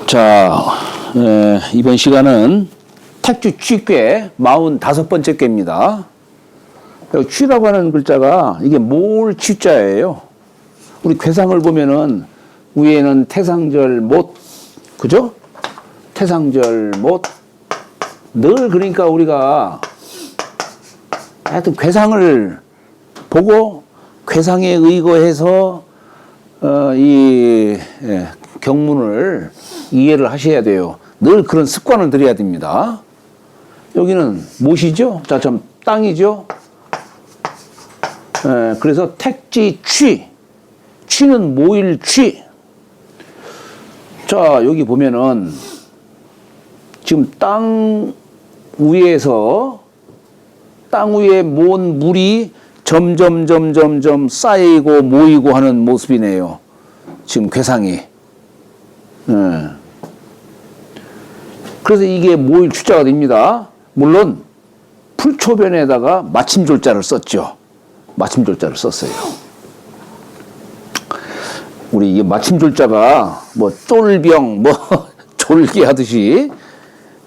자, 이번 시간은 택주 취괴 45번째 꾀입니다. 취라고 하는 글자가 이게 몰 취자예요. 우리 괴상을 보면은 위에는 태상절 못, 그죠? 태상절 못. 늘 그러니까 우리가 하여튼 괴상을 보고 괴상에 의거해서 경문을 이해를 하셔야 돼요. 늘 그런 습관을 들여야 됩니다. 여기는 무엇이죠? 자, 참 땅이죠. 그래서 택지 취. 취는 모일 취. 자, 여기 보면은 지금 땅 위에서 땅 위에 모은 물이 점점 쌓이고 모이고 하는 모습이네요. 지금 괴상이. 그래서 이게 모일 추자가 됩니다. 물론 풀초변에다가 마침졸자를 썼죠. 마침졸자를 썼어요. 우리 이 마침졸자가 뭐 쫄병 뭐 졸기 하듯이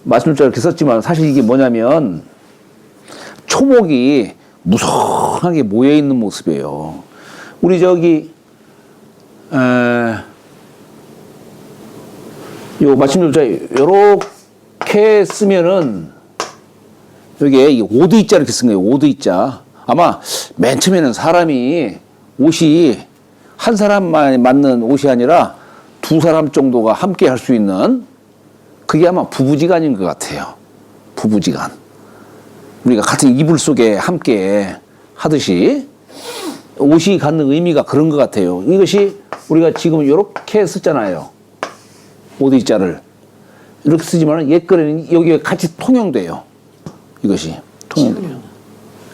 마침졸자를 이렇게 썼지만 사실 이게 뭐냐면 초목이 무성하게 모여 있는 모습이에요. 우리 저기 요 마침졸자 요렇게 쓰면은 여기에 오드이자 이렇게 쓴 거예요. 오드이자. 아마 맨 처음에는 사람이 옷이 한 사람만 맞는 옷이 아니라 두 사람 정도가 함께 할 수 있는 그게 아마 부부지간인 것 같아요. 부부지간. 우리가 같은 이불 속에 함께 하듯이 옷이 갖는 의미가 그런 것 같아요. 이것이 우리가 지금 이렇게 썼잖아요. 오드이자를. 이렇게 쓰지만 옛거에는 여기에 같이 통용돼요. 이것이. 통용돼요.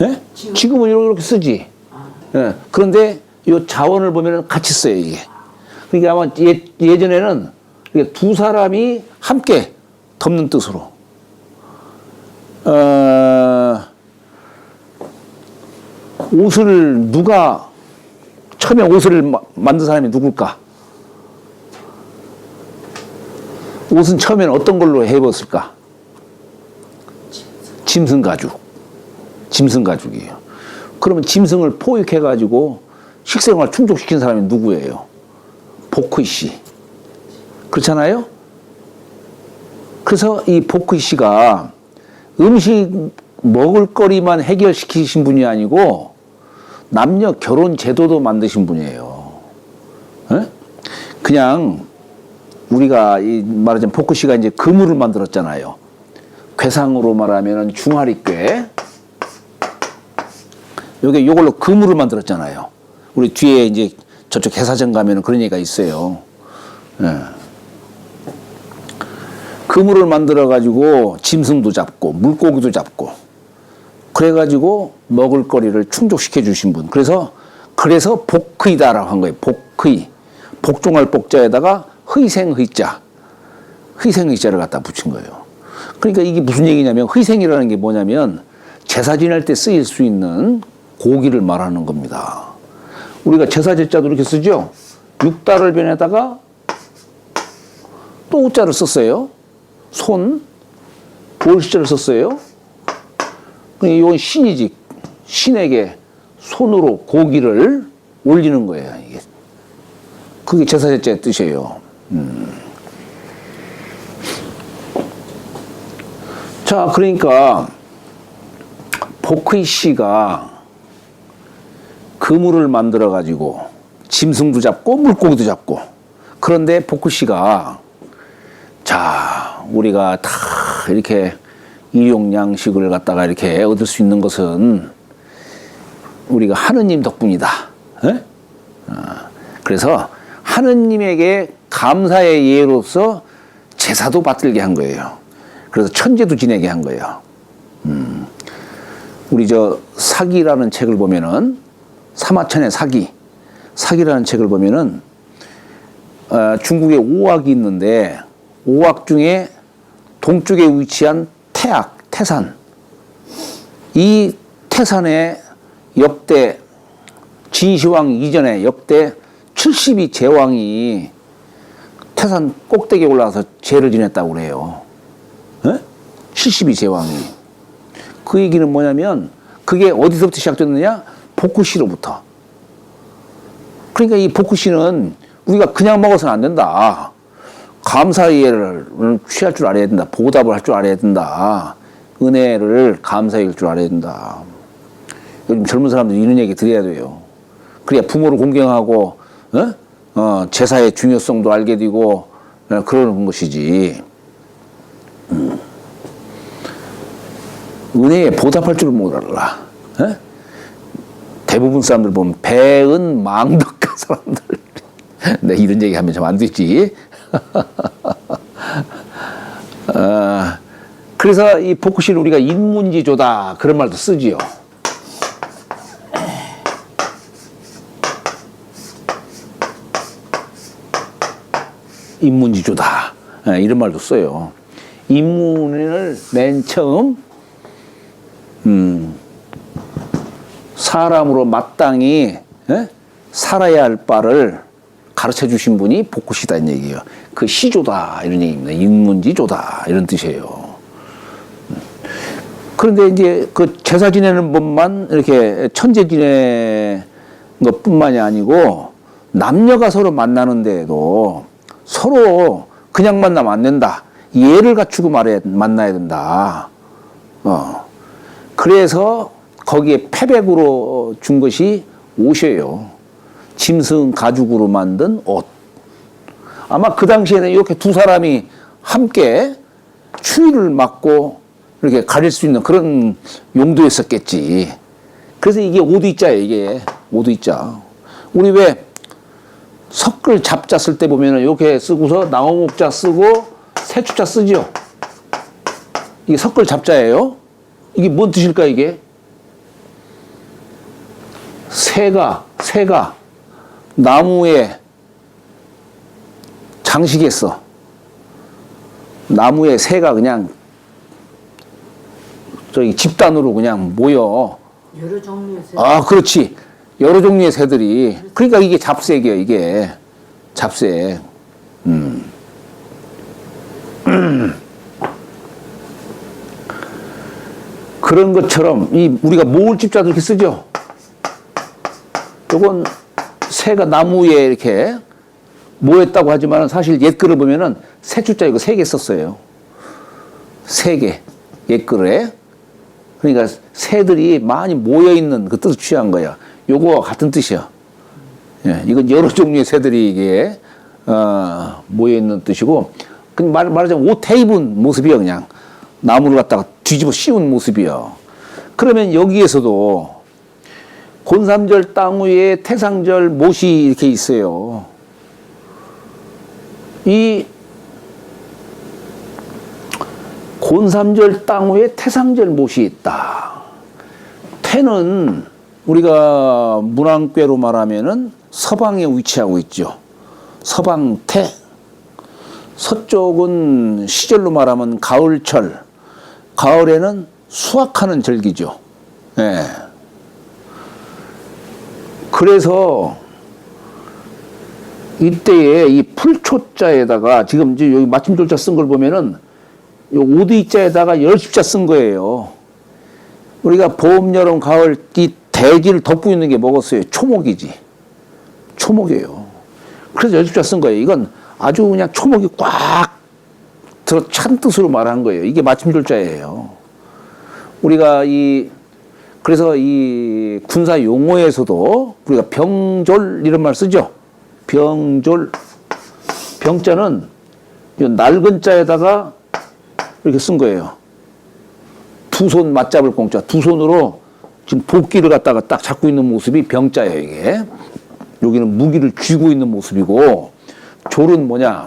예? 지금은 이렇게 쓰지. 예. 그런데 이 자원을 보면 같이 써요, 이게. 그러니까 아마 예전에는 두 사람이 함께 덮는 뜻으로. 옷을 누가 처음에 옷을 만든 사람이 누굴까? 옷은 처음에는 어떤 걸로 해 입었을까? 짐승 가죽. 짐승 가죽이에요. 그러면 짐승을 포획해 가지고 식생활 충족시킨 사람이 누구예요? 복의 씨. 그렇잖아요? 그래서 이 복의 씨가 음식 먹을거리만 해결시키신 분이 아니고 남녀 결혼 제도도 만드신 분이에요. 에? 그냥 우리가 말하자면 복의 씨가 이제 그물을 만들었잖아요. 괴상으로 말하면은 중화리괴. 여기 요걸로 그물을 만들었잖아요. 우리 뒤에 이제 저쪽 개사전 가면은 그런 얘기가 있어요. 예. 그물을 만들어 가지고 짐승도 잡고 물고기도 잡고 그래 가지고 먹을거리를 충족시켜 주신 분. 그래서 복의다라고 한 거예요. 복의. 복종할 복자에다가 의생의자. 의생의자를 갖다 붙인 거예요. 그러니까 이게 무슨 얘기냐면 의생이라는 게 뭐냐면 제사 지낼 때 쓰일 수 있는 고기를 말하는 겁니다. 우리가 제사제자도 이렇게 쓰죠. 육달을 변에다가 또 우자를 썼어요. 손, 월시자를 썼어요. 이건 신이지. 신에게 손으로 고기를 올리는 거예요. 이게. 그게 제사제자의 뜻이에요. 자, 그러니까 복의 씨가 그물을 만들어 가지고 짐승도 잡고 물고기도 잡고 그런데 복의 씨가 자, 우리가 다 이렇게 일용양식을 갖다가 이렇게 얻을 수 있는 것은 우리가 하느님 덕분이다. 그래서 하느님에게 감사의 예로서 제사도 받들게 한 거예요. 그래서 천제도 지내게 한 거예요. 우리 저 사기라는 책을 보면은 사마천의 사기라는 책을 보면은 중국에 5학이 있는데 5학 중에 동쪽에 위치한 태산. 이 태산에 역대 진시황 이전에 역대 72 제왕이 태산 꼭대기에 올라가서 제를 지냈다고 그래요. 72제왕이. 그 얘기는 뭐냐면 그게 어디서부터 시작됐느냐? 복구씨로부터. 그러니까 이 복구씨는 우리가 그냥 먹어서는 안 된다. 감사의를 취할 줄 알아야 된다. 보답을 할 줄 알아야 된다. 은혜를 감사할 줄 알아야 된다. 요즘 젊은 사람들이 이런 얘기 드려야 돼요. 그래야 부모를 공경하고 제사의 중요성도 알게 되고 그러는 것이지. 은혜에 보답할 줄 몰라. 대부분 사람들 보면 배은 망덕한 사람들. 네, 이런 얘기 하면 좀 안 되지. 그래서 이 복구시를 우리가 인문지조다 그런 말도 쓰지요. 인문지조다 이런 말도 써요. 인문을 맨 처음 사람으로 마땅히 살아야 할 바를 가르쳐 주신 분이 복구시다는 얘기예요. 그 시조다 이런 얘기입니다. 인문지조다 이런 뜻이에요. 그런데 이제 그 제사 지내는 법만 이렇게 천재 지내는 것뿐만이 아니고 남녀가 서로 만나는데도 서로 그냥 만나면 안 된다. 예를 갖추고 만나야 된다. 그래서 거기에 패백으로 준 것이 옷이에요. 짐승 가죽으로 만든 옷. 아마 그 당시에는 이렇게 두 사람이 함께 추위를 맞고 이렇게 가릴 수 있는 그런 용도였었겠지. 그래서 이게 오두이자예요, 이게. 오두이자. 우리 왜 석글 잡자 쓸 때 보면은 이렇게 쓰고서 나무목자 쓰고 세추자 쓰죠? 이게 석글 잡자예요. 이게 뭔 뜻일까, 이게? 새가 나무에 장식했어. 나무에 새가 그냥 저기 집단으로 그냥 모여. 여러 종류의 새. 아, 그렇지. 여러 종류의 새들이. 그러니까 이게 잡색이에요, 이게. 잡색. 그런 것처럼 우리가 모을 집자도 이렇게 쓰죠. 요건 새가 나무에 이렇게 모였다고 하지만 사실 옛글을 보면은 새주자 이거 3개 썼어요. 3개. 옛글에. 그러니까 새들이 많이 모여있는 그 뜻을 취한 거야. 요거와 같은 뜻이야. 예, 이건 여러 종류의 새들이 이게, 모여있는 뜻이고, 그냥 말하자면 옷에 입은 모습이야, 그냥. 나무를 갖다가 뒤집어 씌운 모습이야. 그러면 여기에서도 곤삼절 땅 위에 태상절 못이 이렇게 있어요. 이 곤삼절 땅 위에 태상절 못이 있다. 태는 우리가 문왕궤로 말하면은 서방에 위치하고 있죠. 서방태. 서쪽은 시절로 말하면 가을철. 가을에는 수확하는 절기죠. 예. 그래서 이때에 이 풀초자에다가 지금 이제 여기 마침졸자 쓴 걸 보면은 이 오두이자에다가 열십자 쓴 거예요. 우리가 봄, 여름, 가을 이 대지를 덮고 있는 게 뭐겠어요? 초목이지. 초목이에요. 그래서 열십자 쓴 거예요. 이건 아주 그냥 초목이 꽉 들어 찬 뜻으로 말한 거예요. 이게 마침졸자예요. 우리가 그래서 이 군사 용어에서도 우리가 병졸 이런 말 쓰죠. 병졸. 병자는 낡은 자에다가 이렇게 쓴 거예요. 두 손 맞잡을 공자. 두 손으로 지금 복기를 갖다가 딱 잡고 있는 모습이 병자예요, 이게. 여기는 무기를 쥐고 있는 모습이고, 졸은 뭐냐?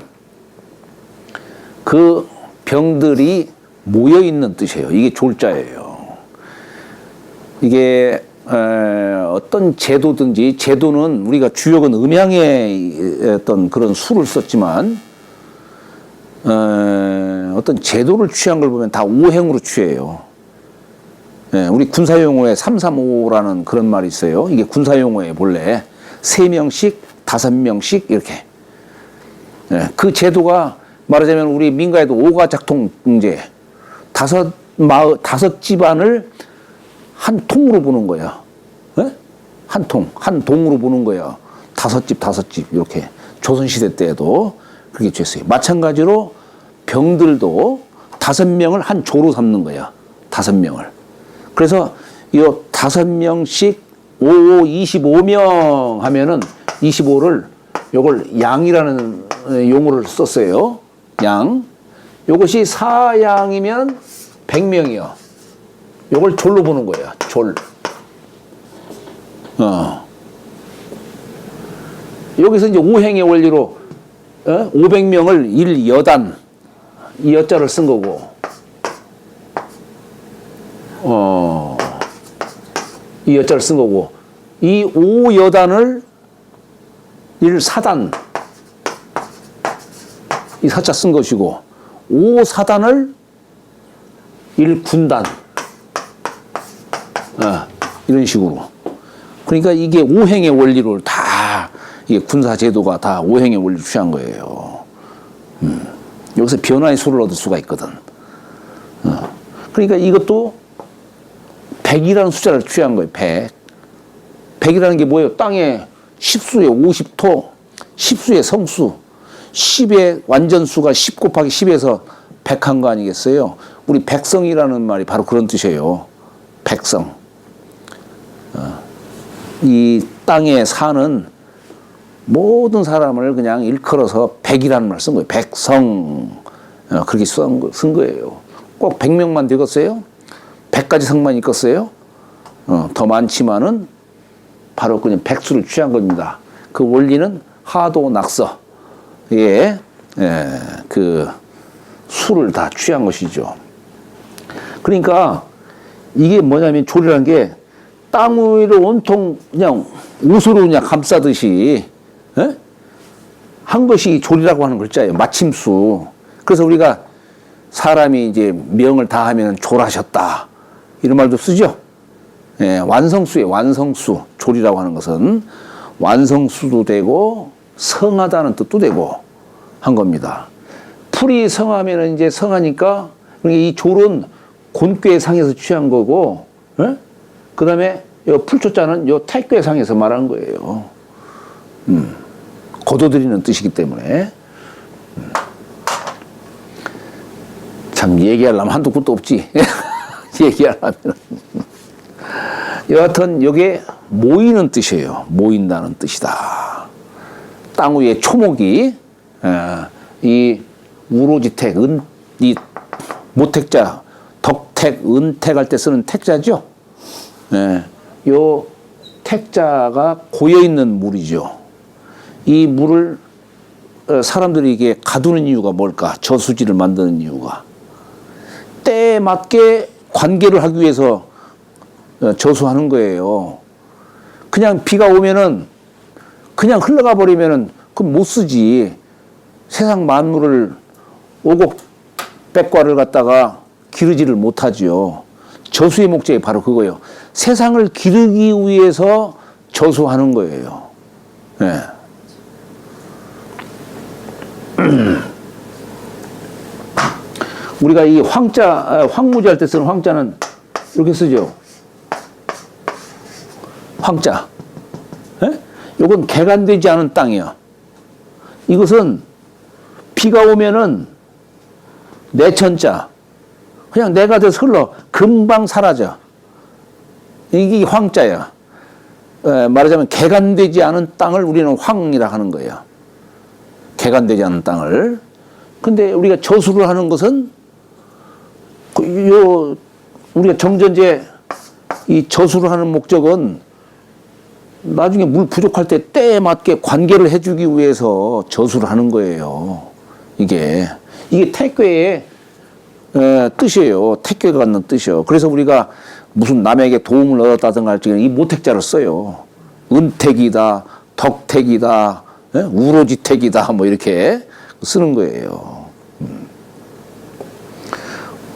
그 병들이 모여 있는 뜻이에요. 이게 졸자예요. 이게 어떤 제도든지, 제도는 우리가 주역은 음양의 어떤 그런 수를 썼지만 어떤 제도를 취한 걸 보면 다 오행으로 취해요. 우리 군사용어에 335라는 그런 말이 있어요. 이게 군사용어에 본래 3명씩 5명씩 이렇게 예, 그 제도가 말하자면 우리 민가에도 오가작통제 다섯 집안을 한 통으로 보는 거야. 예? 한 통, 한 동으로 보는 거야. 다섯 집 이렇게 조선시대 때에도 그렇게 됐어요. 마찬가지로 병들도 5명을 한 조로 삼는 거야. 5명을. 그래서 이 5명씩 25명 하면은 25를 요걸 양이라는 용어를 썼어요. 양. 요것이 4양이면 100명이요. 요걸 졸로 보는 거예요. 졸. 여기서 이제 오행의 원리로 500명을 1여단 이 여자를 쓴 거고 이 여자를 쓴 거고 이 5여단을 1사단 이 사자 쓴 것이고 5사단을 1군단 이런 식으로 그러니까 이게 오행의 원리로 다 이게 군사 제도가 다 오행의 원리를 취한 거예요. 여기서 변화의 수를 얻을 수가 있거든. 그러니까 이것도 100이라는 숫자를 취한 거예요. 100. 100이라는 게 뭐예요? 땅에 10수에 50토, 10수의 성수, 10의 완전수가 10 곱하기 10에서 100한 거 아니겠어요? 우리 백성이라는 말이 바로 그런 뜻이에요. 백성. 이 땅에 사는 모든 사람을 그냥 일컬어서 백이라는 말을 쓴 거예요. 백성. 그렇게 쓴 거예요. 꼭 100명만 되겠어요? 100가지 성만 있겠어요? 더 많지만은 바로 그냥 백수를 취한 겁니다. 그 원리는 하도 낙서. 그 수를 다 취한 것이죠. 그러니까 이게 뭐냐면 조리라는 게 땅 위를 온통 그냥 옷으로 그냥 감싸듯이 한 것이 조리라고 하는 글자예요. 마침수. 그래서 우리가 사람이 이제 명을 다 하면 조라셨다. 이런 말도 쓰죠. 완성수예요. 완성수. 조리라고 하는 것은 완성수도 되고 성하다는 뜻도 되고 한 겁니다. 풀이 성하면 이제 성하니까 이 졸은 곤괴 상에서 취한 거고, 그 다음에 풀초자는 요 태괴 상에서 말한 거예요. 거둬들이는 뜻이기 때문에. 참 얘기하려면 한도 끝도 없지. 얘기하려면. 여하튼 이게 모이는 뜻이에요. 모인다는 뜻이다. 땅 위에 초목이 이 우로지택, 이 모택자, 덕택, 은택 할 때 쓰는 택자죠. 요 택자가 고여있는 물이죠. 이 물을 사람들이 이게 가두는 이유가 뭘까? 저수지를 만드는 이유가. 때에 맞게 관계를 하기 위해서 저수하는 거예요. 그냥 비가 오면은 그냥 흘러가 버리면은 그럼 못 쓰지. 세상 만물을 오곡백과를 갖다가 기르지를 못하지요. 저수의 목적이 바로 그거예요. 세상을 기르기 위해서 저수하는 거예요. 우리가 이 황무지 할 때 쓰는 황자는 이렇게 쓰죠. 황자. 요건 개간되지 않은 땅이야. 이것은 비가 오면은 내천자. 그냥 내가 돼서 흘러. 금방 사라져. 이게 황자야. 말하자면 개간되지 않은 땅을 우리는 황이라 하는 거예요. 개간되지 않은 땅을. 근데 우리가 저수를 하는 것은 우리가 정전제 이 저수를 하는 목적은 나중에 물 부족할 때 때에 맞게 관계를 해주기 위해서 저수를 하는 거예요. 이게 택괴의 뜻이에요. 택괴가 갖는 뜻이요. 그래서 우리가 무슨 남에게 도움을 얻었다든가 할 적에 이 모택자를 써요. 은택이다, 덕택이다, 우로지택이다, 뭐 이렇게 쓰는 거예요.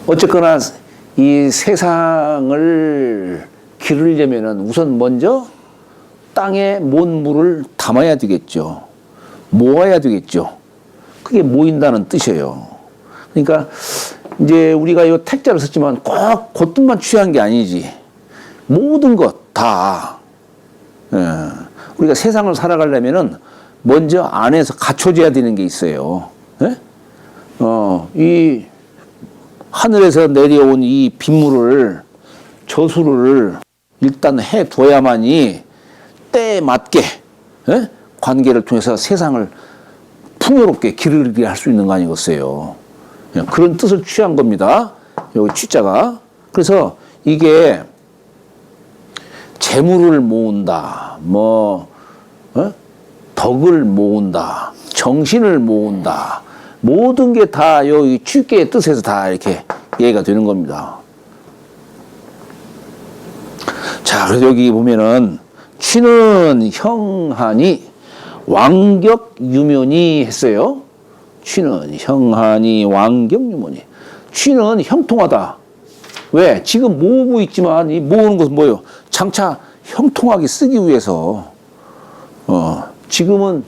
어쨌거나 이 세상을 기르려면은 우선 먼저 땅에 뭔 물을 담아야 되겠죠. 모아야 되겠죠. 그게 모인다는 뜻이에요. 그러니까 이제 우리가 이 택자를 썼지만 꼭 그것만 취한 게 아니지. 모든 것 다. 우리가 세상을 살아가려면은 먼저 안에서 갖춰져야 되는 게 있어요. 예? 이 하늘에서 내려온 이 빗물을, 저수를 일단 해 둬야만이 때에 맞게, 예? 관계를 통해서 세상을 풍요롭게 기르게 할 수 있는 거 아니겠어요. 그런 뜻을 취한 겁니다. 여기 취자가. 그래서 이게 재물을 모은다, 덕을 모은다, 정신을 모은다, 모든 게 다 여기 취계의 뜻에서 다 이렇게 이해가 되는 겁니다. 자, 그래서 여기 보면은 취는 형하니 왕격유면이 했어요. 취는 형하니 왕격유면이. 취는 형통하다. 왜? 지금 모으고 있지만 이 모으는 것은 뭐예요? 장차 형통하게 쓰기 위해서. 지금은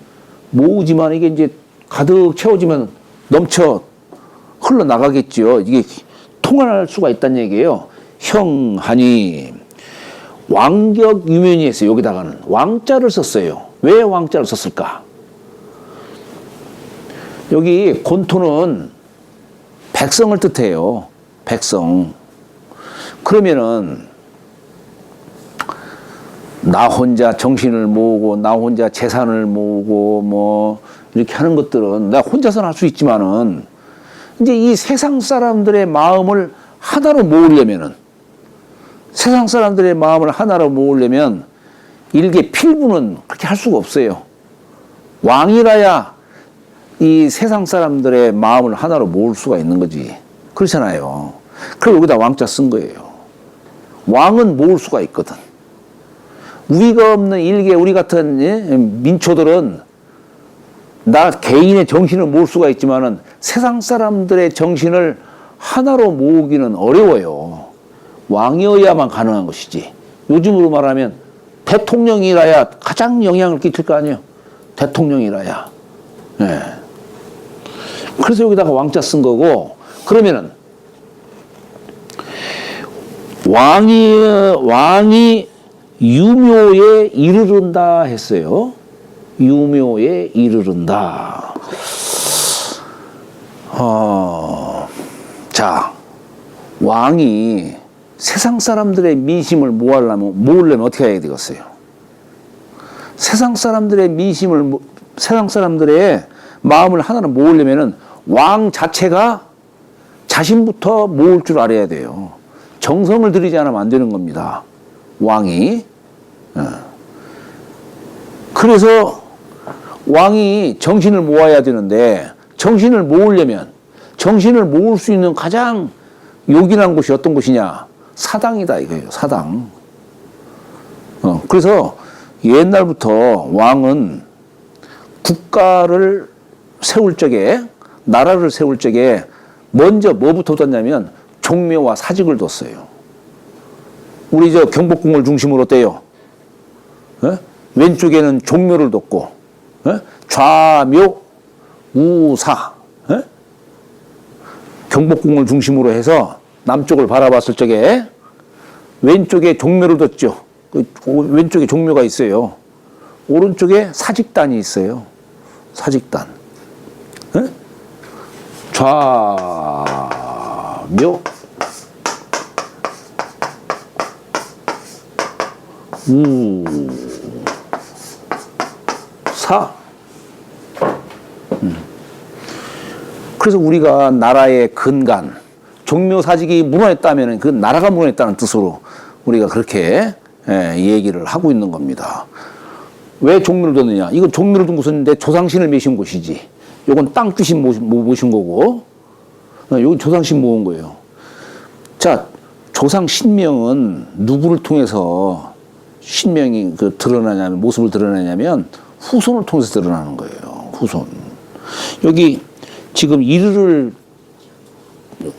모으지만 이게 이제 가득 채워지면 넘쳐 흘러나가겠죠. 이게 통할 수가 있다는 얘기예요. 형하니 왕격유면이 했어요. 여기다가는 왕자를 썼어요. 왜 왕자를 썼을까? 여기 곤토는 백성을 뜻해요. 백성. 그러면은 나 혼자 정신을 모으고 나 혼자 재산을 모으고 뭐 이렇게 하는 것들은 나 혼자서는 할 수 있지만은 이제 이 세상 사람들의 마음을 하나로 모으려면은, 세상 사람들의 마음을 하나로 모으려면 일개 필부는 그렇게 할 수가 없어요. 왕이라야 이 세상 사람들의 마음을 하나로 모을 수가 있는 거지. 그렇잖아요. 그래서 여기다 왕자 쓴 거예요. 왕은 모을 수가 있거든. 우리가 없는 일개, 우리 같은 민초들은 나 개인의 정신을 모을 수가 있지만은 세상 사람들의 정신을 하나로 모으기는 어려워요. 왕이어야만 가능한 것이지. 요즘으로 말하면 대통령이라야 가장 영향을 끼칠 거 아니에요. 대통령이라야. 예. 그래서 여기다가 왕자 쓴 거고, 그러면은 왕이 유묘에 이르른다 했어요. 유묘에 이르른다. 자, 왕이 세상 사람들의 민심을 모으려면 어떻게 해야 되겠어요? 세상 사람들의 세상 사람들의 마음을 하나로 모으려면은 왕 자체가 자신부터 모을 줄 알아야 돼요. 정성을 들이지 않으면 안 되는 겁니다. 왕이. 그래서 왕이 정신을 모아야 되는데, 정신을 모으려면, 정신을 모을 수 있는 가장 요긴한 곳이 어떤 곳이냐? 사당이다 이거예요. 사당. 그래서 옛날부터 왕은 국가를 세울 적에, 나라를 세울 적에 먼저 뭐부터 뒀냐면 종묘와 사직을 뒀어요. 우리 저 경복궁을 중심으로 떼요. 왼쪽에는 종묘를 뒀고, 좌묘, 우사. 경복궁을 중심으로 해서 남쪽을 바라봤을 적에 왼쪽에 종묘를 뒀죠. 왼쪽에 종묘가 있어요. 오른쪽에 사직단이 있어요. 사직단. 좌묘, 우사. 그래서 우리가 나라의 근간, 종묘사직이 무너졌다면 그 나라가 무너졌다는 뜻으로 우리가 그렇게 얘기를 하고 있는 겁니다. 왜 종묘를 뒀느냐? 이건 종묘를 둔 곳은 내 조상신을 모신 곳이지. 요건 땅 귀신 모신 거고, 여기 조상신 모은 거예요. 자, 조상 신명은 누구를 통해서 신명이 드러나냐면, 모습을 드러나냐면 후손을 통해서 드러나는 거예요. 후손. 여기 지금 이르를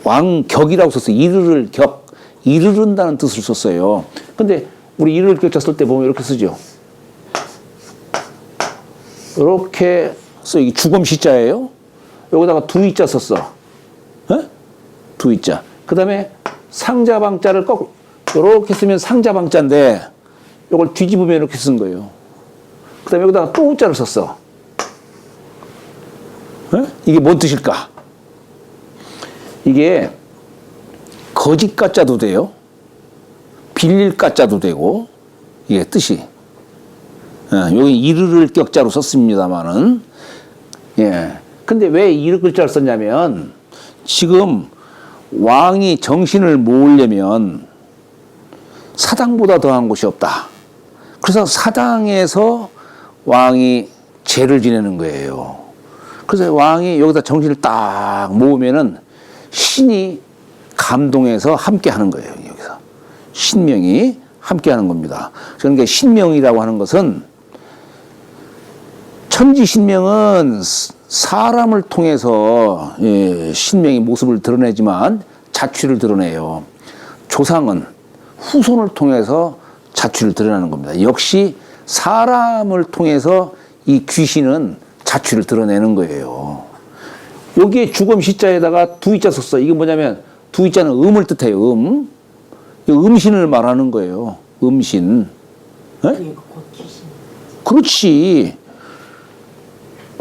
왕격이라고 썼어요. 이르를 격, 이르른다는 뜻을 썼어요. 근데 우리 이르를 격자 쓸 때 보면 이렇게 쓰죠. 이렇게 써. 이게 주검시자예요. 여기다가 두이자 썼어. 어? 두이자. 그 다음에 상자방자를 꼭 이렇게 쓰면 상자방자인데 이걸 뒤집으면 이렇게 쓴 거예요. 그 다음에 여기다가 또 우자를 썼어. 어? 이게 뭔 뜻일까? 이게 거짓 가짜도 돼요. 빌릴 가짜도 되고, 이게 뜻이. 여기 이르를 격자로 썼습니다만은, 예. 근데 왜 이르 글자를 썼냐면, 지금 왕이 정신을 모으려면 사당보다 더한 곳이 없다. 그래서 사당에서 왕이 제를 지내는 거예요. 그래서 왕이 여기다 정신을 딱 모으면은 신이 감동해서 함께 하는 거예요. 여기서. 신명이 함께 하는 겁니다. 그러니까 신명이라고 하는 것은 천지신명은 사람을 통해서 신명의 모습을 드러내지만 자취를 드러내요. 조상은 후손을 통해서 자취를 드러내는 겁니다. 역시 사람을 통해서 이 귀신은 자취를 드러내는 거예요. 여기에 죽음 시자에다가 두이자 썼어. 이게 뭐냐면 두이자는 음을 뜻해요. 음신을 말하는 거예요. 음신. 네? 그렇지.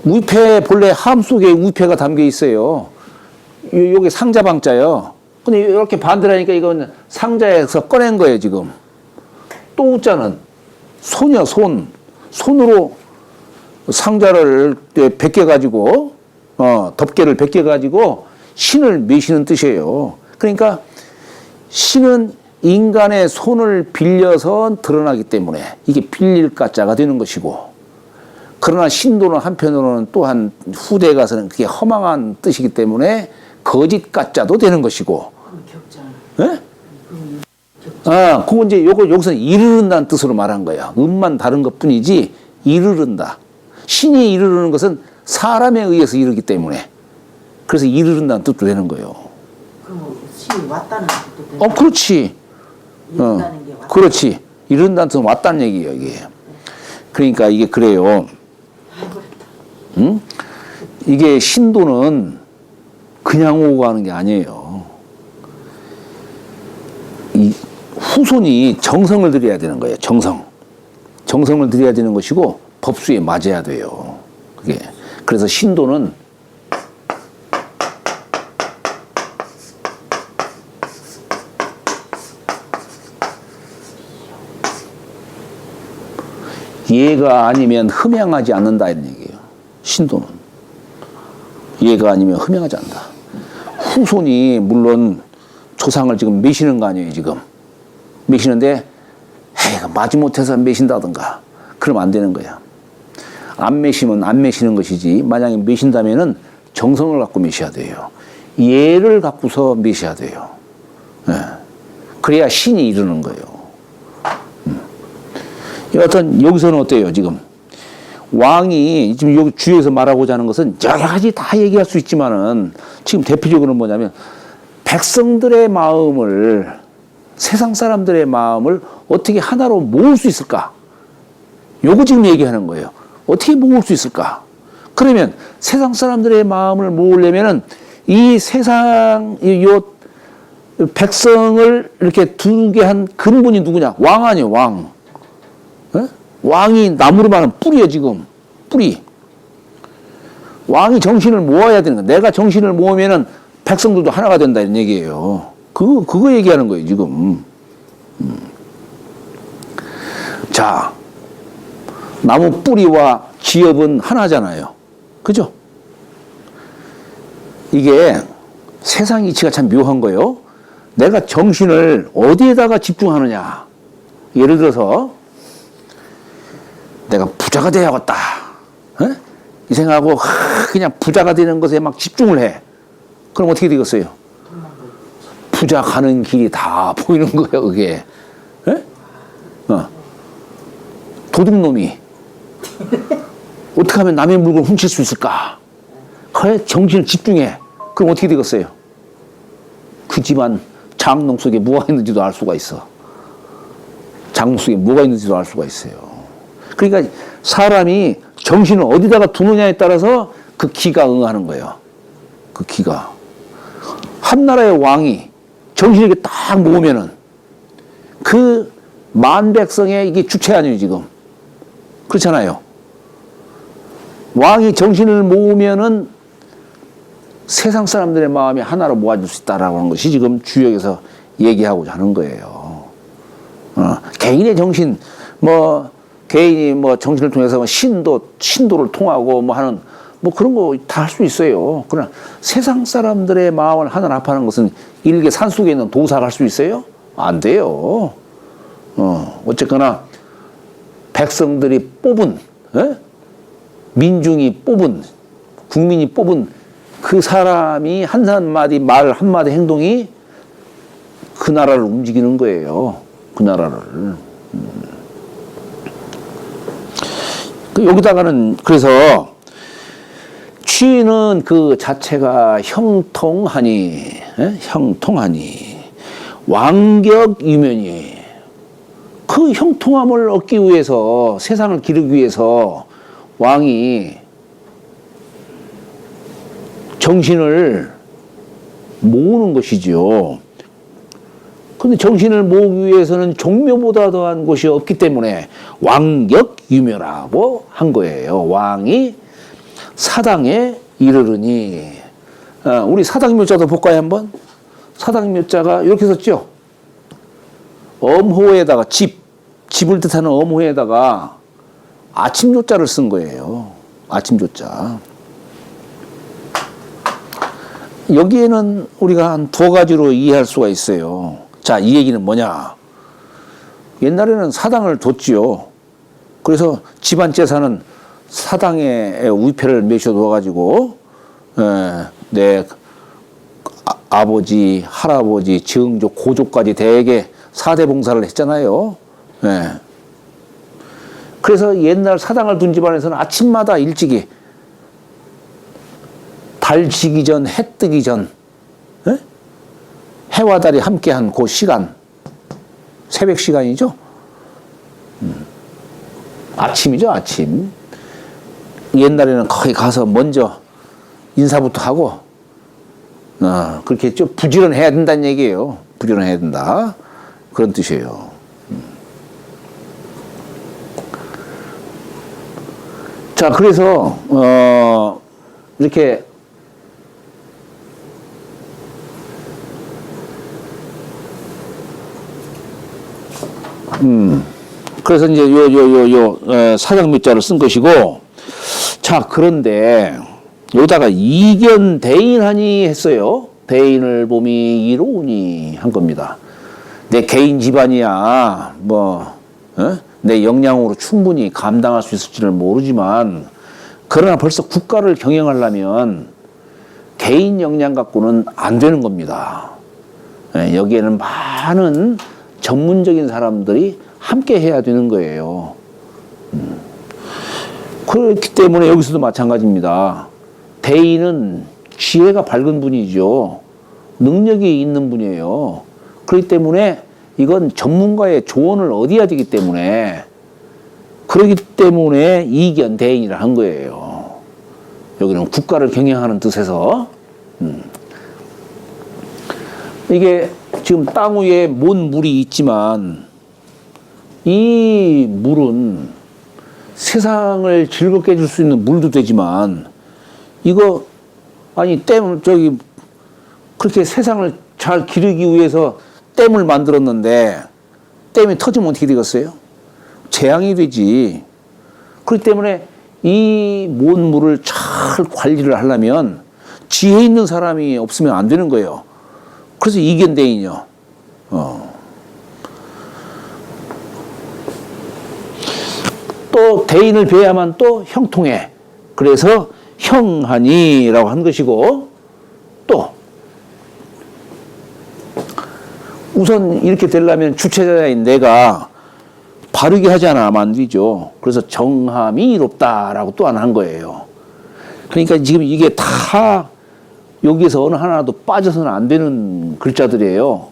위패 본래 함 속에 위패가 담겨 있어요. 여기 상자방자요. 근데 이렇게 반대로 하니까 이건 상자에서 꺼낸 거예요, 지금. 또 우자는 손이야, 손. 손으로 상자를 벗겨가지고, 덮개를 벗겨가지고 신을 메시는 뜻이에요. 그러니까 신은 인간의 손을 빌려서 드러나기 때문에 이게 빌릴 가짜가 되는 것이고, 그러나 신도는 한편으로는 또한 후대에 가서는 그게 허망한 뜻이기 때문에 거짓 가짜도 되는 것이고. 예? 그건 이제 여기서는 이르른다는 뜻으로 말한 거예요. 음만 다른 것 뿐이지, 이르른다. 신이 이르르는 것은 사람에 의해서 이르기 때문에. 그래서 이르른다는 뜻도 되는 거예요. 그럼 신이 왔다는 뜻도 되는 그렇지. 이른다는 게 왔다. 그렇지. 이른다는 뜻은 왔다는 얘기예요, 이게. 그러니까 이게 그래요. 응? 이게 신도는 그냥 오고 가는 게 아니에요. 이 후손이 정성을 들여야 되는 거예요. 정성을 들여야 되는 것이고 법수에 맞아야 돼요. 그게. 그래서 신도는 얘가 아니면 흠양하지 않는다 이런 얘기예요. 신도는 얘가 아니면 흠양하지 않는다. 후손이 물론 조상을 지금 매시는 거 아니에요. 지금 매시는데 마지못해서 매신다든가 그러면 안 되는 거야. 안 매시면 안 매시는 것이지, 만약에 매신다면은 정성을 갖고 매셔야 돼요. 예를 갖고서 매셔야 돼요. 그래야 신이 이르는 거예요. 여하튼 여기서는 어때요? 지금 왕이 지금 여기 주에서 말하고자 하는 것은 여러 가지 다 얘기할 수 있지만은 지금 대표적으로는 뭐냐면 백성들의 마음을, 세상 사람들의 마음을 어떻게 하나로 모을 수 있을까? 요거 지금 얘기하는 거예요. 어떻게 모을 수 있을까? 그러면 세상 사람들의 마음을 모으려면은 이 세상, 요 백성을 이렇게 두게 한 근본이 누구냐? 왕 아니에요, 왕. 에? 왕이 나무로 말하면 뿌리예요, 지금. 뿌리. 왕이 정신을 모아야 되는 거야. 내가 정신을 모으면은 백성들도 하나가 된다, 이런 얘기예요. 그거 얘기하는 거예요, 지금. 자, 나무 뿌리와 지엽은 하나잖아요. 그죠? 이게 세상 이치가 참 묘한 거예요. 내가 정신을 어디에다가 집중하느냐. 예를 들어서 내가 부자가 돼야겠다. 이 생각하고 그냥 부자가 되는 것에 막 집중을 해. 그럼 어떻게 되겠어요? 부자 가는 길이 다 보이는 거예요, 그게. 도둑놈이 어떻게 하면 남의 물건을 훔칠 수 있을까? 그래, 정신을 집중해. 그럼 어떻게 되겠어요? 그 집안 장롱 속에 뭐가 있는지도 알 수가 있어. 장롱 속에 뭐가 있는지도 알 수가 있어요. 그러니까 사람이 정신을 어디다가 두느냐에 따라서 그 기가 응하는 거예요. 그 기가. 한 나라의 왕이 정신을 이렇게 딱 모으면은 그 만백성의 이게 주체 아니에요, 지금. 그렇잖아요. 왕이 정신을 모으면은 세상 사람들의 마음이 하나로 모아질 수 있다라고 하는 것이 지금 주역에서 얘기하고자 하는 거예요. 개인의 정신, 개인이 정신을 통해서 신도를 통하고 하는 그런 거 다 할 수 있어요. 그러나 세상 사람들의 마음을 하나로 합하는 것은 일개 산속에 있는 도사가 할 수 있어요? 안 돼요. 어쨌거나 백성들이 뽑은, 민중이 뽑은, 국민이 뽑은 그 사람이 한마디 말, 한마디 행동이 그 나라를 움직이는 거예요. 그 나라를. 여기다가는 그래서 취는 그 자체가 형통하니, 형통하니, 왕격유면이 그 형통함을 얻기 위해서 세상을 기르기 위해서 왕이 정신을 모으는 것이지요. 근데 정신을 모으기 위해서는 종묘보다 더한 것이 없기 때문에 왕격유묘라고 한 거예요. 왕이 사당에 이르르니. 우리 사당묘자도 볼까요, 한번? 사당묘자가 이렇게 썼죠. 엄호에다가 집을 뜻하는 엄호에다가 아침조자를 쓴 거예요. 아침조자. 여기에는 우리가 한 두 가지로 이해할 수가 있어요. 자, 이 얘기는 뭐냐? 옛날에는 사당을 뒀지요. 그래서 집안 재산은 사당에 위패를 메셔두어가지고, 내 아버지, 할아버지, 증조, 고조까지 대개 사대봉사를 했잖아요. 그래서 옛날 사당을 둔 집안에서는 아침마다 일찍이 달 지기 전, 해 뜨기 전, 해와 달이 함께한 그 시간, 새벽 시간이죠. 아침이죠, 아침. 옛날에는 거기 가서 먼저 인사부터 하고, 그렇게 했죠. 부지런해야 된다는 얘기예요. 부지런해야 된다. 그런 뜻이에요. 자, 그래서, 이렇게, 그래서 이제 사장묘자를 쓴 것이고, 자, 그런데, 여기다가 이견 대인하니 했어요. 대인을 봄이 이로우니 한 겁니다. 내 개인 집안이야, 내 역량으로 충분히 감당할 수 있을지를 모르지만, 그러나 벌써 국가를 경영하려면 개인 역량 갖고는 안 되는 겁니다. 여기에는 많은 전문적인 사람들이 함께 해야 되는 거예요. 그렇기 때문에 여기서도 마찬가지입니다. 대인은 지혜가 밝은 분이죠. 능력이 있는 분이에요. 그렇기 때문에 이건 전문가의 조언을 얻어야 되기 때문에, 그렇기 때문에 이견 대인이라 한 거예요. 여기는 국가를 경영하는 뜻에서. 이게 지금 땅 위에 뭔 물이 있지만, 이 물은 세상을 즐겁게 해줄 수 있는 물도 되지만, 이거, 그렇게 세상을 잘 기르기 위해서 댐을 만들었는데, 댐이 터지면 어떻게 되겠어요? 재앙이 되지. 그렇기 때문에 이 먼 물을 잘 관리를 하려면 지혜 있는 사람이 없으면 안 되는 거예요. 그래서 이견대인이요. 또 대인을 배야만 또 형통해. 그래서 형하니라고 한 것이고, 또 우선 이렇게 되려면 주체자인 내가 바르게 하지 않으면 안 되죠. 그래서 정함이 이롭다라고 또 한 거예요. 그러니까 지금 이게 다 여기에서 어느 하나도 빠져서는 안 되는 글자들이에요.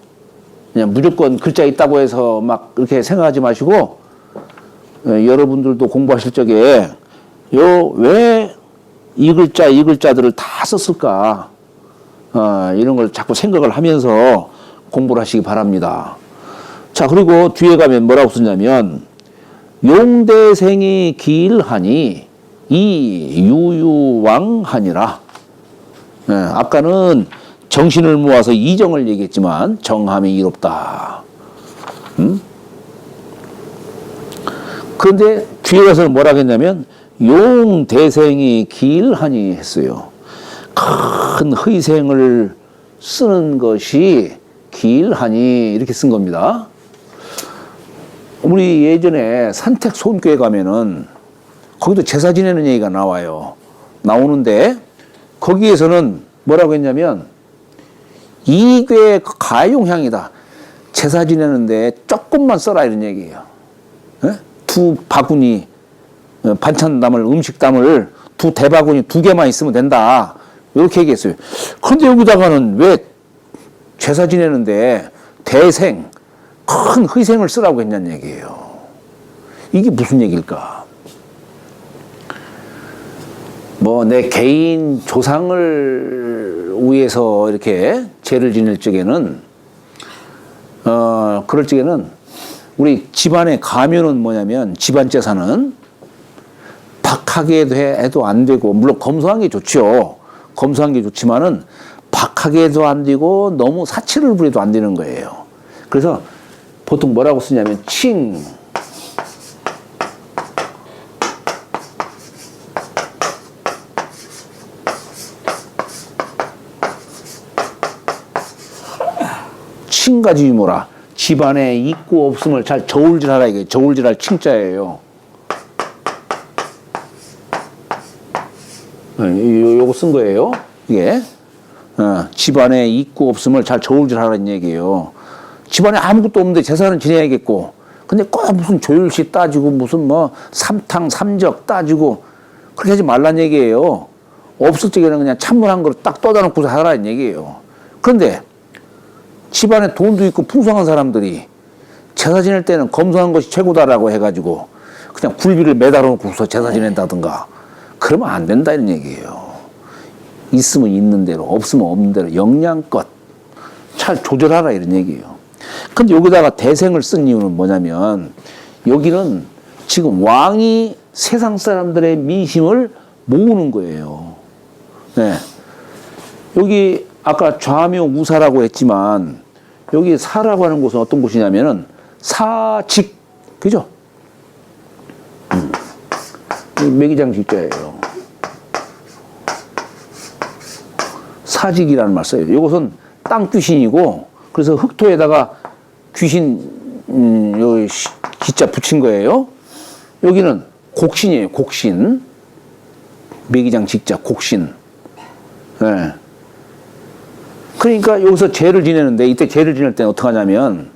그냥 무조건 글자 있다고 해서 막 그렇게 생각하지 마시고, 여러분들도 공부하실 적에 왜 이 글자들을 다 썼을까? 이런 걸 자꾸 생각을 하면서 공부를 하시기 바랍니다. 자, 그리고 뒤에 가면 뭐라고 쓰냐면, 용대생이 기일하니 이 유유왕하니라. 아까는 정신을 모아서 이정을 얘기했지만 정함이 이롭다. 그런데 뒤에 가서는 뭐라고 했냐면 용대생이 기일하니 했어요. 큰 희생을 쓰는 것이 기일하니 이렇게 쓴 겁니다. 우리 예전에 산택 소음교회 가면은 거기도 제사 지내는 얘기가 나오는데 거기에서는 뭐라고 했냐면 이괴 가용향이다. 제사 지내는데 조금만 써라 이런 얘기예요. 두 바구니 반찬 담을 음식 담을 두 대바구니 두 개만 있으면 된다. 이렇게 얘기했어요. 그런데 여기다가는 왜 제사 지내는데 대생 큰 희생을 쓰라고 했냐는 얘기예요. 이게 무슨 얘기일까? 뭐 내 개인 조상을 위해서 이렇게 제를 지낼 적에는 그럴 적에는 우리 집안의 가면은 뭐냐면 집안 제사는 박하게 해도 안 되고 물론 검소한 게 좋죠. 검소한 게 좋지만은 박하게 해도 안 되고 너무 사치를 부려도 안 되는 거예요. 그래서 보통 뭐라고 쓰냐면 칭 칭가지 유모라. 집안에 있고 없음을 잘 저울질하라 이게 저울질할 칭자예요. 요거 쓴 거예요. 이게 집안에 있고 없음을 잘 저울질하라는 얘기예요. 집안에 아무것도 없는데 제사는 지내야겠고, 근데 꼭 무슨 조율시 따지고 무슨 뭐 삼탕 삼적 따지고 그렇게 하지 말란 얘기예요. 없을 적에는 그냥 찬물 한 그릇 딱 떠다 놓고서 하라는 얘기예요. 그런데 집안에 돈도 있고 풍성한 사람들이 제사 지낼 때는 검소한 것이 최고다라고 해가지고 그냥 굴비를 매달아 놓고서 제사 지낸다든가 그러면 안 된다 이런 얘기예요. 있으면 있는 대로 없으면 없는 대로 영양껏 잘 조절하라 이런 얘기예요. 근데 여기다가 대생을 쓴 이유는 뭐냐면 여기는 지금 왕이 세상 사람들의 민심을 모으는 거예요. 네. 여기 아까 좌묘 우사라고 했지만 여기 사라고 하는 곳은 어떤 곳이냐면은 사직, 그죠? 매기장 직자예요. 사직이라는 말 써요. 이것은 땅 귀신이고 그래서 흑토에다가 귀신 여기 기자 붙인 거예요. 여기는 곡신이에요. 곡신. 매기장 직자 곡신. 네. 그러니까 여기서 제를 지내는데 이때 제를 지낼 때는 어떻게 하냐면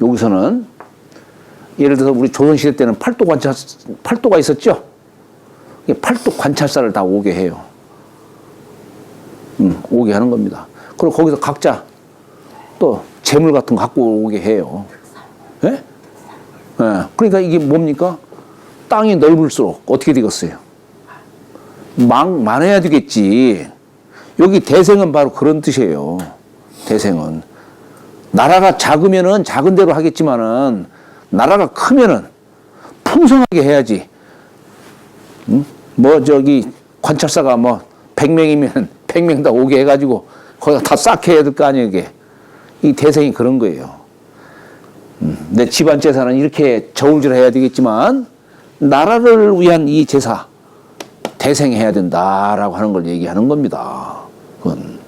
여기서는 예를 들어서 우리 조선시대 때는 팔도가 있었죠. 팔도 관찰사를 다 오게 해요. 오게 하는 겁니다. 그리고 거기서 각자 또 재물 같은 거 갖고 오게 해요. 예? 예. 그러니까 이게 뭡니까? 땅이 넓을수록 어떻게 되겠어요? 많아야 되겠지. 여기 대생은 바로 그런 뜻이에요. 대생은. 나라가 작으면은 작은 대로 하겠지만은 나라가 크면은 풍성하게 해야지. 뭐 저기 관찰사가 뭐 100명이면 100명 다 오게 해가지고 거기다 다 싹 해야 될 거 아니에요, 이게. 이 대생이 그런 거예요. 내 집안 제사는 이렇게 저울질 해야 되겠지만 나라를 위한 이 제사 대생해야 된다라고 하는 걸 얘기하는 겁니다. 그건.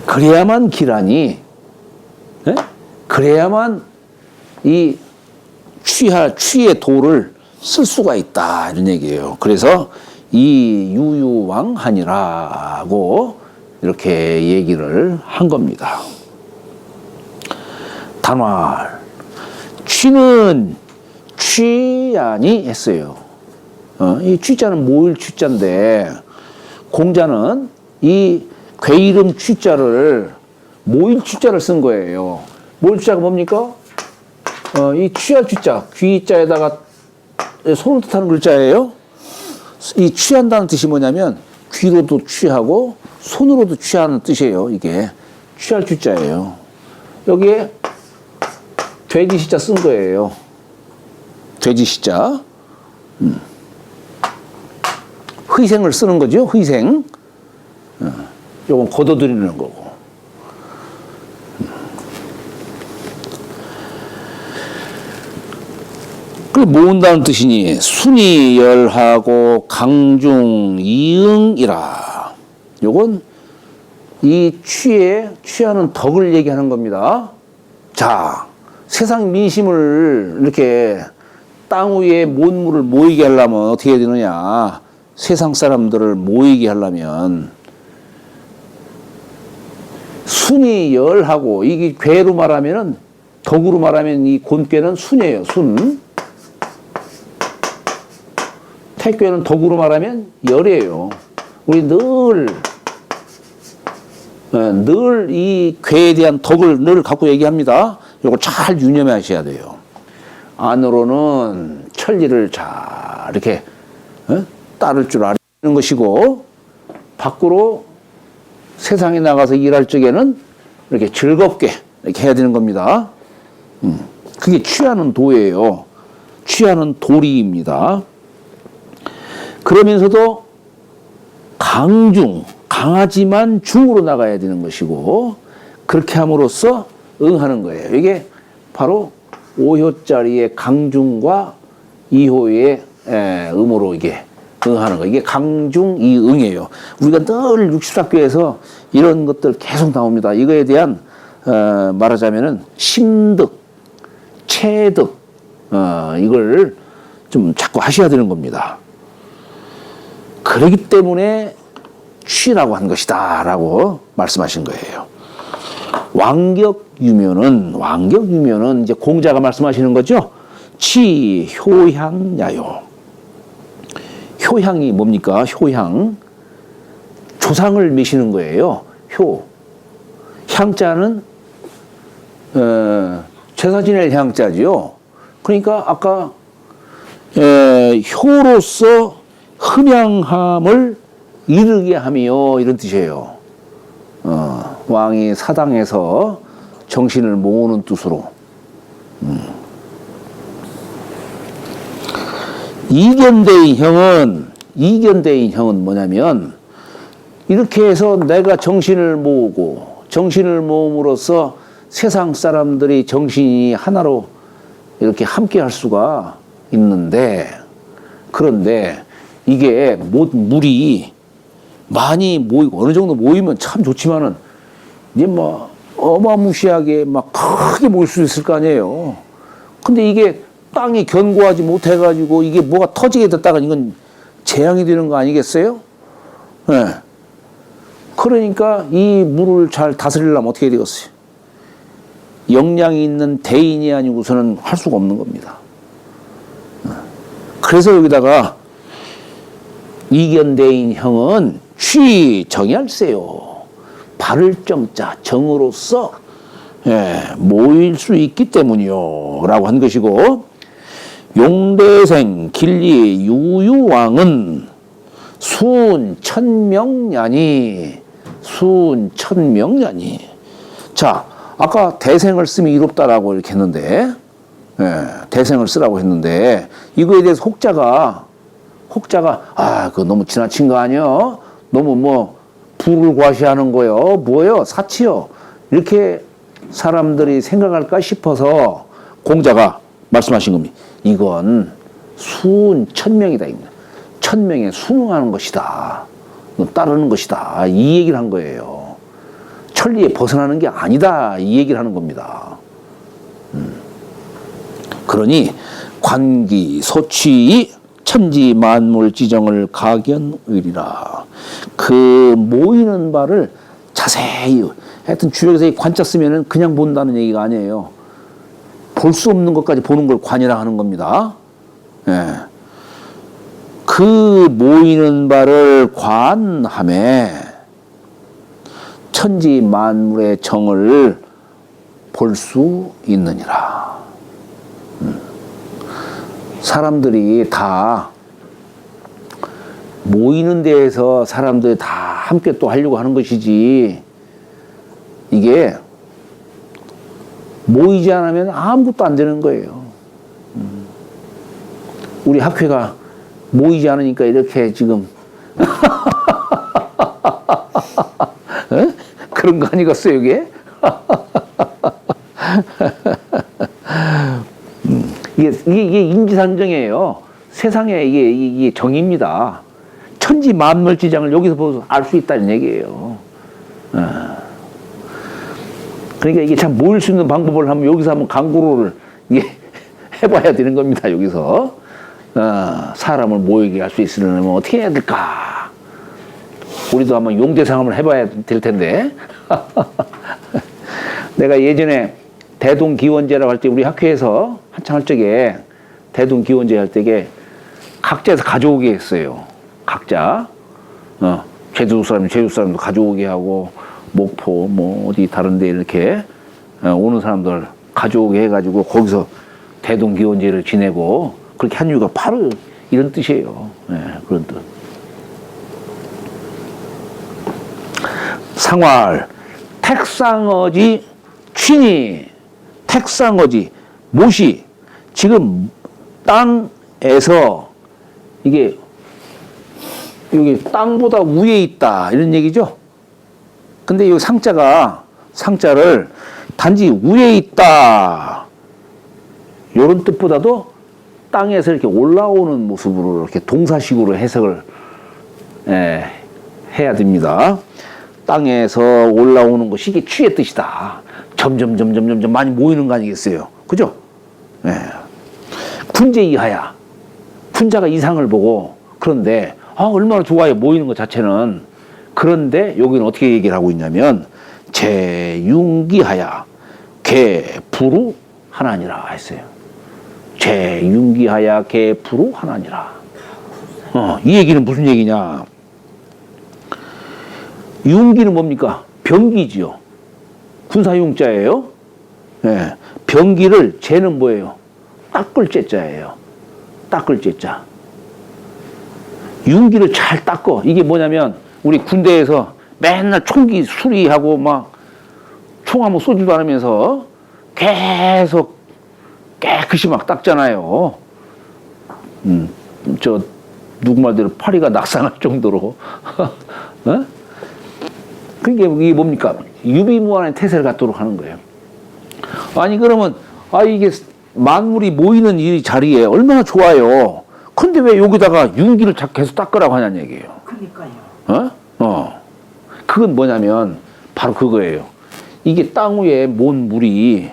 그래야만 기란이, 네? 그래야만 이 취의 도를 쓸 수가 있다 이런 얘기예요. 그래서 이 유유왕하니라고 이렇게 얘기를 한 겁니다. 단활 취는 취하니 했어요. 이 취자는 모일 취자인데 공자는 이 괴이름 취자를 모일 취자를 쓴 거예요. 모일 취자가 뭡니까? 이 취할 취자, 귀자에다가 손을 뜻하는 글자예요. 이 취한다는 뜻이 뭐냐면 귀로도 취하고 손으로도 취하는 뜻이에요. 이게 취할 취자예요. 여기에 돼지 시자 쓴 거예요. 돼지 시자. 희생을 쓰는 거죠. 희생. 요건 걷어들이는 거고. 그 모은다는 뜻이니 순이 열하고 강중 이응이라. 요건 이 취하는 덕을 얘기하는 겁니다. 자, 세상 민심을 이렇게 땅 위에 모물을 모이게 하려면 어떻게 해야 되느냐. 세상 사람들을 모이게 하려면 순이 열하고, 이게 괴로 말하면은, 덕으로 말하면 이 곤괴는 순이에요. 순. 택괴는 덕으로 말하면 열이에요. 우리 늘 이 괴에 대한 덕을 늘 갖고 얘기합니다. 이걸 잘 유념해 하셔야 돼요. 안으로는 천리를 잘 이렇게 따를 줄 아는 것이고, 밖으로 세상에 나가서 일할 적에는 이렇게 즐겁게 이렇게 해야 되는 겁니다. 그게 취하는 도예요. 취하는 도리입니다. 그러면서도 강하지만 중으로 나가야 되는 것이고, 그렇게 함으로써 응하는 거예요. 이게 바로 5효짜리의 강중과 2호의 음으로 이게 응하는 거. 이게 강중이응이에요. 우리가 늘 64교에서 이런 것들 계속 나옵니다. 이거에 대한 말하자면은 심득, 체득, 이걸 좀 자꾸 하셔야 되는 겁니다. 그러기 때문에 취라고 한 것이다 라고 말씀하신 거예요. 왕격유묘는 이제 공자가 말씀하시는 거죠. 치, 효향, 야요. 효향이 뭡니까? 효향. 조상을 미시는 거예요. 효. 향자는 제사 지낼 향자지요. 그러니까 아까 효로서 흠양함을 이르게 하며, 이런 뜻이에요. 왕이 사당에서 정신을 모으는 뜻으로. 이견대인 형은 뭐냐면, 이렇게 해서 내가 정신을 모으고, 정신을 모음으로써 세상 사람들이 정신이 하나로 이렇게 함께 할 수가 있는데, 그런데 이게 물이 많이 모이고, 어느 정도 모이면 참 좋지만은, 이제 뭐 어마무시하게 막 크게 모일 수 있을 거 아니에요. 근데 이게 땅이 견고하지 못해가지고 이게 뭐가 터지게 됐다가 이건 재앙이 되는 거 아니겠어요? 네. 그러니까 이 물을 잘 다스리려면 어떻게 해야 되겠어요? 역량이 있는 대인이 아니고서는 할 수가 없는 겁니다. 그래서 여기다가 이견대인 형은 취 정열세요. 바를 정자, 정으로서 모일 수 있기 때문이요 라고 한 것이고, 용대생 길리 유유왕은 순천명냐니. 자, 아까 대생을 쓰면 이롭다라고 이렇게 했는데, 대생을 쓰라고 했는데, 이거에 대해서 혹자가 그거 너무 지나친 거 아니야? 너무 뭐 부를 과시하는 거요, 뭐요, 사치요, 이렇게 사람들이 생각할까 싶어서 공자가 말씀하신 겁니다. 이건 순천명이다. 천명에 순응하는 것이다, 따르는 것이다, 이 얘기를 한 거예요. 천리에 벗어나는 게 아니다, 이 얘기를 하는 겁니다. 그러니 관기 소취 천지 만물 지정을 가견의리라. 그 모이는 바를 자세히, 하여튼 주역에서 이 관자 쓰면은 그냥 본다는 얘기가 아니에요. 볼 수 없는 것까지 보는 걸 관이라 하는 겁니다. 그 모이는 바를 관함에 천지 만물의 정을 볼 수 있느니라. 사람들이 다 모이는 데에서 사람들이 다 함께 또 하려고 하는 것이지, 이게 모이지 않으면 아무것도 안 되는 거예요. 우리 학회가 모이지 않으니까 이렇게 지금 에? 그런 거 아니겠어요, 이게? 이게 인지상정이에요. 세상에 이게 정의입니다. 천지 만물지장을 여기서 보고 알 수 있다는 얘기예요. 그러니까 이게 참 모일 수 있는 방법을 하면 여기서 한번 강구로를 이게 해봐야 되는 겁니다. 여기서 사람을 모이게 할 수 있으려면 어떻게 해야 될까? 우리도 한번 용대상을 해봐야 될 텐데. 내가 예전에 대동기원제라고 할 때 우리 학교에서 한창 할 적에 대동기원제 할 때에 각자에서 가져오게 했어요. 각자 제주도 사람도 가져오게 하고 목포 뭐 어디 다른데 이렇게 오는 사람들 가져오게 해가지고 거기서 대동기원제를 지내고 그렇게 한 이유가 바로 이런 뜻이에요. 그런 뜻. 상활 택상어지 취니 택상어지 못이 지금 땅에서 이게 여기 땅보다 위에 있다 이런 얘기죠. 근데 이 상자를 단지 위에 있다 이런 뜻보다도 땅에서 이렇게 올라오는 모습으로 이렇게 동사식으로 해석을 해야 됩니다. 땅에서 올라오는 것이 이게 취의 뜻이다. 점점 많이 모이는 거 아니겠어요? 그죠? 군제 이하야. 군자가 이상을 보고 그런데 얼마나 좋아요 모이는 것 자체는. 그런데 여기는 어떻게 얘기를 하고 있냐면 제융기하야 개부루 하나니라 했어요. 제융기하야 개부루 하나니라. 이 얘기는 무슨 얘기냐? 융기는 뭡니까? 병기지요. 군사용자예요. 병기를 제는 뭐예요? 닦을 제자예요. 닦을 제자. 융기를 잘 닦어. 이게 뭐냐면 우리 군대에서 맨날 총기 수리하고 막 총 한번 쏘지도 않으면서 계속 깨끗이 막 닦잖아요. 저 누구 말대로 파리가 낙상할 정도로. 그게 이게 뭡니까? 유비무환의 태세를 갖도록 하는 거예요. 아니 그러면 이게 만물이 모이는 이 자리에 얼마나 좋아요. 근데 왜 여기다가 융기를 계속 닦으라고 하냐는 얘기예요. 그러니까요. 그건 뭐냐면 바로 그거예요. 이게 땅 위에 모은 물이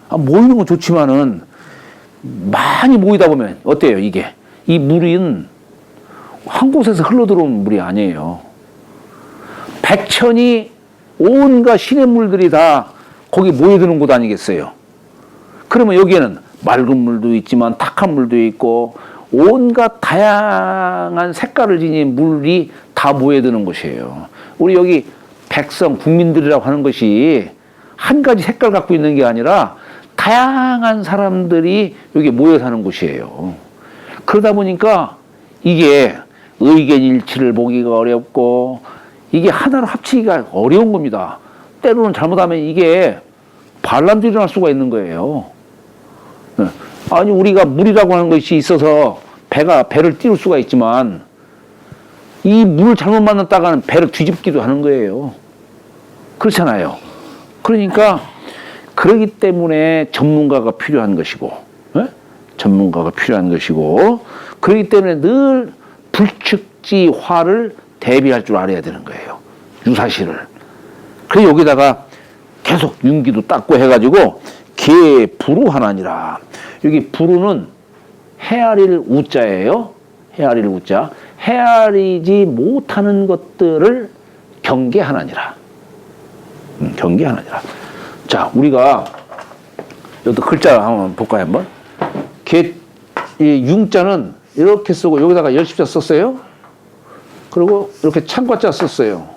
모이는 건 좋지만은 많이 모이다 보면 어때요? 이게 이 물은 한 곳에서 흘러들어오는 물이 아니에요. 백천이 온갖 시냇물들이 다 거기 모여드는 곳 아니겠어요? 그러면 여기에는 맑은 물도 있지만 탁한 물도 있고 온갖 다양한 색깔을 지닌 물이 다 모여드는 곳이에요. 우리 여기 백성, 국민들이라고 하는 것이 한 가지 색깔 갖고 있는 게 아니라 다양한 사람들이 여기 모여 사는 곳이에요. 그러다 보니까 이게 의견 일치를 보기가 어렵고 이게 하나로 합치기가 어려운 겁니다. 때로는 잘못하면 이게 반란도 일어날 수가 있는 거예요. 아니 우리가 물이라고 하는 것이 있어서 배를 띄울 수가 있지만 이 물을 잘못 만났다가는 배를 뒤집기도 하는 거예요. 그렇잖아요. 그러니까 그러기 때문에 전문가가 필요한 것이고 전문가가 필요한 것이고 그렇기 때문에 늘 불측지화를 대비할 줄 알아야 되는 거예요. 유사시를. 그래서 여기다가 계속 융기도 닦고 해가지고 개부루 하나니라. 여기 부루는 헤아릴 우자예요. 헤아릴 우자. 헤아리지 못하는 것들을 경계하나니라. 경계하나니라. 자, 우리가 여기 글자 한번 볼까요, 한번? 이 융자는 이렇게 쓰고 여기다가 열십자 썼어요. 그리고 이렇게 창과자 썼어요.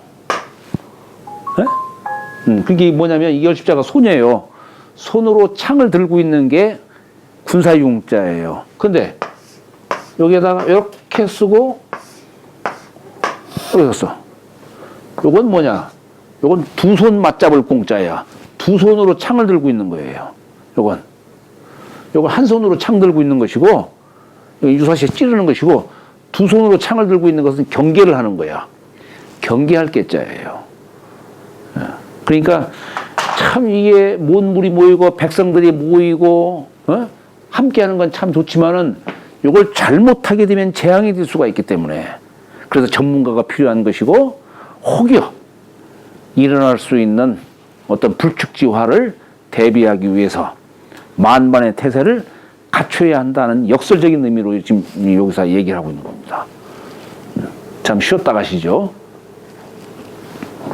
그게 뭐냐면 이 열십자가 손이에요. 손으로 창을 들고 있는 게 군사융자예요. 근데 여기에다가 이렇게 쓰고 어디 갔어? 요건 뭐냐? 요건 두 손 맞잡을 공짜야. 두 손으로 창을 들고 있는 거예요. 요건 한 손으로 창 들고 있는 것이고, 유사시에 찌르는 것이고, 두 손으로 창을 들고 있는 것은 경계를 하는 거야. 경계할 깨자예요. 그러니까 참 이게 mon물이 모이고 백성들이 모이고 함께하는 건 참 좋지만은 이걸 잘못하게 되면 재앙이 될 수가 있기 때문에, 그래서 전문가가 필요한 것이고, 혹여 일어날 수 있는 어떤 불축지화를 대비하기 위해서 만반의 태세를 갖춰야 한다는 역설적인 의미로 지금 여기서 얘기를 하고 있는 겁니다. 참 쉬었다 가시죠.